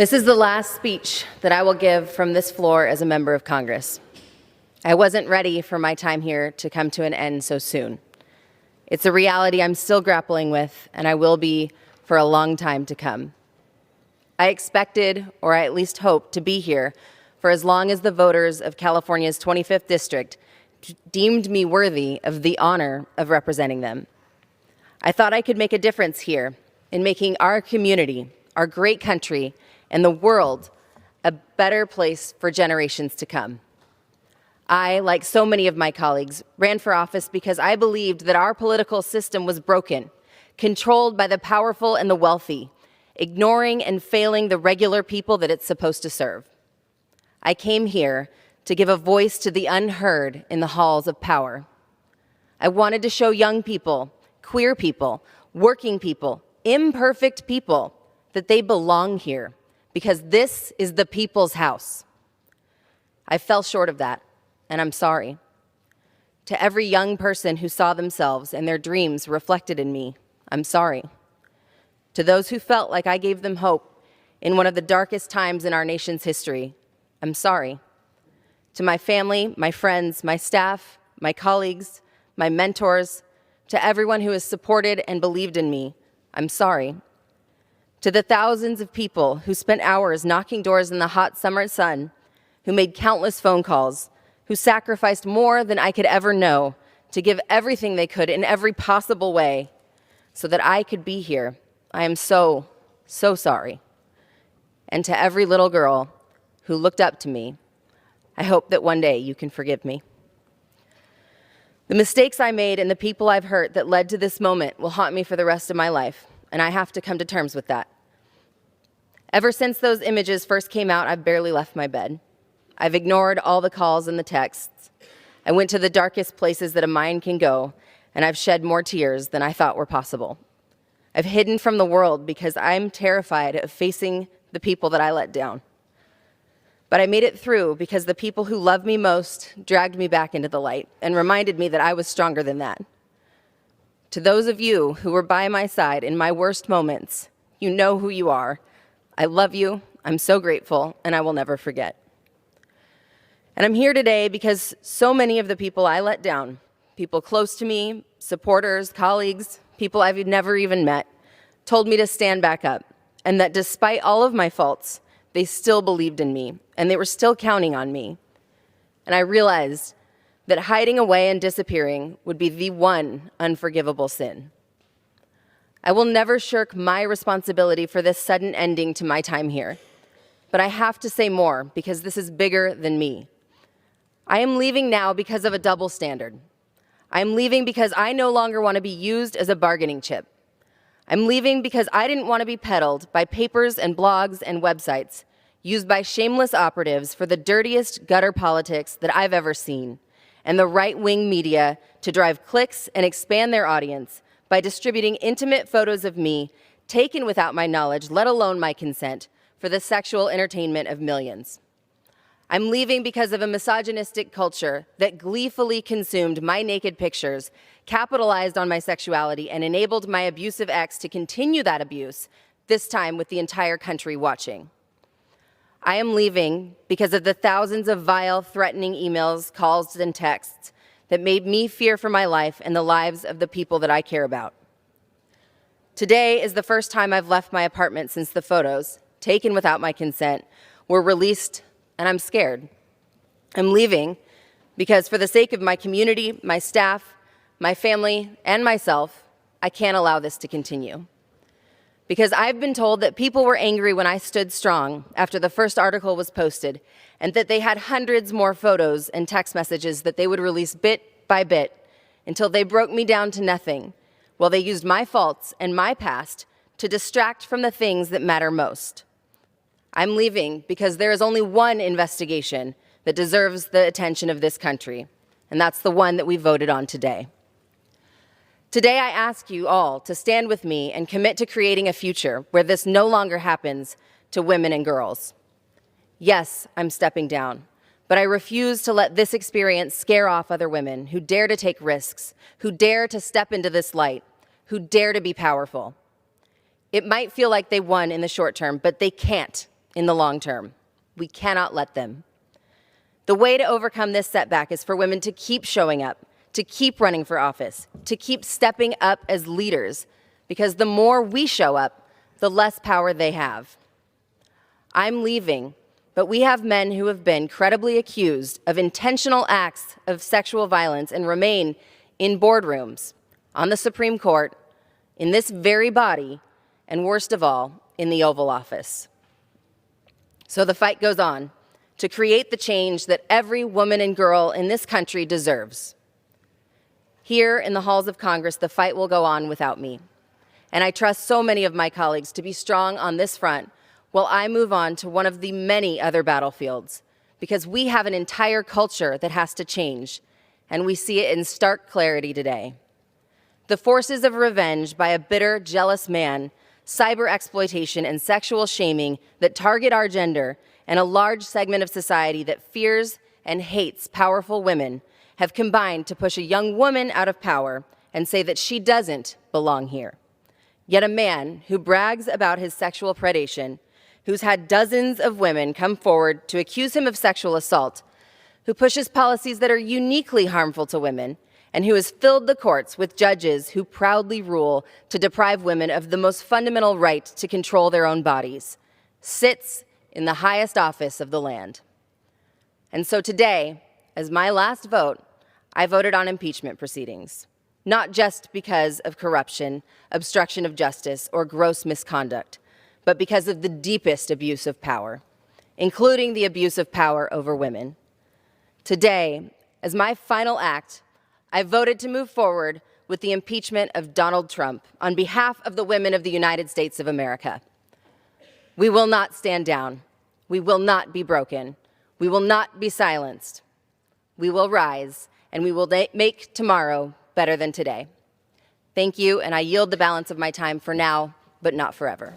This is the last speech that I will give from this floor as a member of Congress. I wasn't ready for my time here to come to an end so soon. It's a reality I'm still grappling with, and I will be for a long time to come. I expected, or I at least hoped, to be here for as long as the voters of California's 25th district deemed me worthy of the honor of representing them. I thought I could make a difference here in making our community, our great country, and the world a better place for generations to come. I, like so many of my colleagues, ran for office because I believed that our political system was broken, controlled by the powerful and the wealthy, ignoring and failing the regular people that it's supposed to serve. I came here to give a voice to the unheard in the halls of power. I wanted to show young people, queer people, working people, imperfect people that they belong here, because this is the people's house. I fell short of that, and I'm sorry. To every young person who saw themselves and their dreams reflected in me, I'm sorry. To those who felt like I gave them hope in one of the darkest times in our nation's history, I'm sorry. To my family, my friends, my staff, my colleagues, my mentors, to everyone who has supported and believed in me, I'm sorry. To the thousands of people who spent hours knocking doors in the hot summer sun, who made countless phone calls, who sacrificed more than I could ever know to give everything they could in every possible way so that I could be here, I am so, so sorry. And to every little girl who looked up to me, I hope that one day you can forgive me. The mistakes I made and the people I've hurt that led to this moment will haunt me for the rest of my life, and I have to come to terms with that. Ever since those images first came out, I've barely left my bed. I've ignored all the calls and the texts. I went to the darkest places that a mind can go, and I've shed more tears than I thought were possible. I've hidden from the world because I'm terrified of facing the people that I let down. But I made it through because the people who loved me most dragged me back into the light and reminded me that I was stronger than that. To those of you who were by my side in my worst moments, you know who you are. I love you, I'm so grateful, and I will never forget. And I'm here today because so many of the people I let down, people close to me, supporters, colleagues, people I've never even met, told me to stand back up, and that despite all of my faults, they still believed in me, and they were still counting on me. And I realized that hiding away and disappearing would be the one unforgivable sin. I will never shirk my responsibility for this sudden ending to my time here, but I have to say more because this is bigger than me. I am leaving now because of a double standard. I am leaving because I no longer want to be used as a bargaining chip. I'm leaving because I didn't want to be peddled by papers and blogs and websites used by shameless operatives for the dirtiest gutter politics that I've ever seen, and the right-wing media to drive clicks and expand their audience by distributing intimate photos of me taken without my knowledge, let alone my consent, for the sexual entertainment of millions. I'm leaving because of a misogynistic culture that gleefully consumed my naked pictures, capitalized on my sexuality, and enabled my abusive ex to continue that abuse, this time with the entire country watching. I am leaving because of the thousands of vile, threatening emails, calls, and texts that made me fear for my life and the lives of the people that I care about. Today is the first time I've left my apartment since the photos, taken without my consent, were released, and I'm scared. I'm leaving because for the sake of my community, my staff, my family, and myself, I can't allow this to continue. Because I've been told that people were angry when I stood strong after the first article was posted, and that they had hundreds more photos and text messages that they would release bit by bit until they broke me down to nothing, while they used my faults and my past to distract from the things that matter most. I'm leaving because there is only one investigation that deserves the attention of this country, and that's the one that we voted on today. Today, I ask you all to stand with me and commit to creating a future where this no longer happens to women and girls. Yes, I'm stepping down, but I refuse to let this experience scare off other women who dare to take risks, who dare to step into this light, who dare to be powerful. It might feel like they won in the short term, but they can't. in the long term. We cannot let them. The way to overcome this setback is for women to keep showing up, to keep running for office, to keep stepping up as leaders, because the more we show up, the less power they have. I'm leaving, but we have men who have been credibly accused of intentional acts of sexual violence and remain in boardrooms, on the Supreme Court, in this very body, and worst of all, in the Oval Office. So the fight goes on to create the change that every woman and girl in this country deserves. Here in the halls of Congress, the fight will go on without me. And I trust so many of my colleagues to be strong on this front while I move on to one of the many other battlefields, because we have an entire culture that has to change, and we see it in stark clarity today. The forces of revenge by a bitter, jealous man, cyber exploitation, and sexual shaming that target our gender and a large segment of society that fears and hates powerful women have combined to push a young woman out of power and say that she doesn't belong here. Yet a man who brags about his sexual predation, who's had dozens of women come forward to accuse him of sexual assault, who pushes policies that are uniquely harmful to women, and who has filled the courts with judges who proudly rule to deprive women of the most fundamental right to control their own bodies, sits in the highest office of the land. And so today, as my last vote, I voted on impeachment proceedings, not just because of corruption, obstruction of justice, or gross misconduct, but because of the deepest abuse of power, including the abuse of power over women. Today, as my final act, I voted to move forward with the impeachment of Donald Trump on behalf of the women of the United States of America. We will not stand down. We will not be broken. We will not be silenced. We will rise, and we will make tomorrow better than today. Thank you, and I yield the balance of my time for now, but not forever.